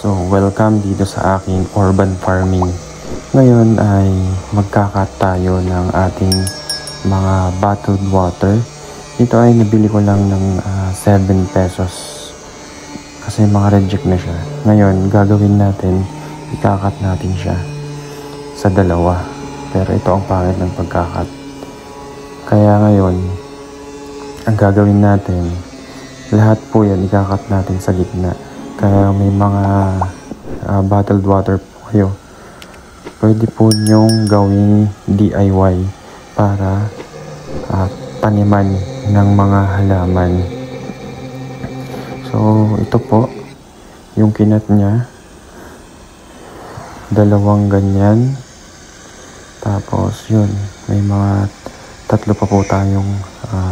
So, welcome dito sa aking urban farming. Ngayon ay magkakat tayo ng ating mga bottled water. Ito ay nabili ko lang ng 7 pesos. Kasi mga reject na siya. Ngayon, gagawin natin, ikakat natin siya sa dalawa. Pero ito ang pangit ng pagkakat. Kaya ngayon, ang gagawin natin, lahat po yan ikakat natin sa gitna. Kaya may mga bottled water po kayo, pwede po nyong gawing DIY para taniman ng mga halaman. So ito po yung kinat niya, dalawang ganyan, tapos yun, may mga 3 pa po tayong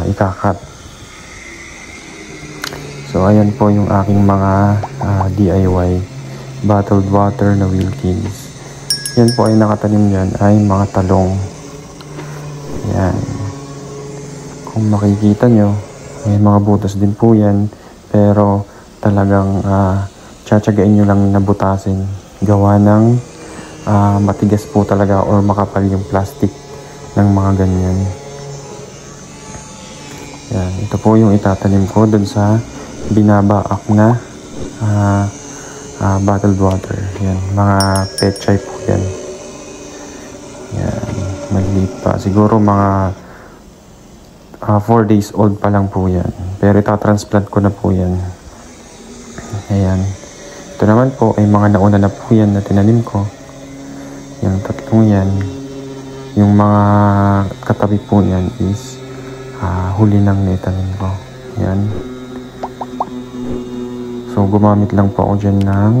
ikakat. So ayan po yung aking mga DIY bottled water na Wilkins. Yan po ay nakatanim dyan ay mga talong. Yan. Kung makikita nyo, may mga butas din po yan. Pero talagang tsatsagain nyo lang nabutasin. Gawa ng matigas po talaga or makapal yung plastic ng mga ganyan. Yan. Ito po yung itatanim ko dun sa binabaak na bottled water. Yan, mga pechay po yan. Yan, maliit pa. Siguro mga 4 days old pa lang po yan. Pero itatransplant ko na po yan. Ayan. Ito naman po ay mga nauna na po yan na tinanim ko. Yung 3 yan. Yung mga katabi po yan is huli nang nitanim ko. Yan. So, gumamit lang po ako dyan ng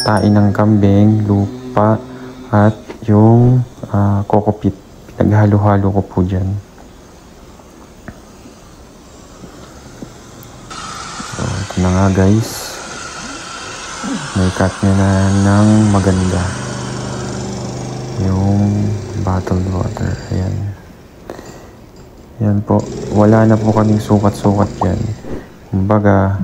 tain ng kambing, lupa, at yung coco peat. Pinaghalo-halo ko po dyan. So, ito na nga guys. May cut niya na ng maganda. Yung bottled water. Ayan. Yan po. Wala na po kaming sukat-sukat yan. Kumbaga,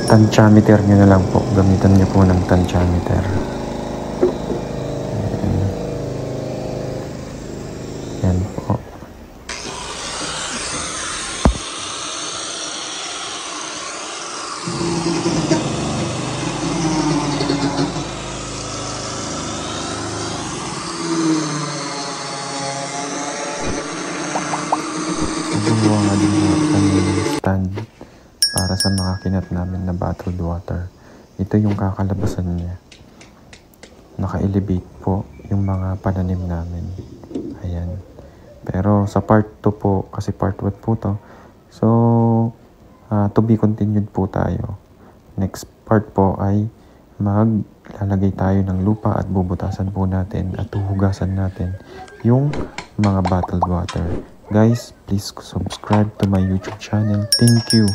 tantiameter nyo na lang po. Gamitan nyo po ng tantiameter. Yan po. Gumawa nga din yung stand para sa mga kinat namin na bottled water. Ito yung kakalabasan niya. Naka-elevate po yung mga pananim namin. Ayan. Pero sa part 2 po, kasi part 1 po to. So, to be continued po tayo. Next part po ay maglalagay tayo ng lupa at bubutasan po natin at huhugasan natin yung mga bottled water. Guys, please subscribe to my YouTube channel. Thank you.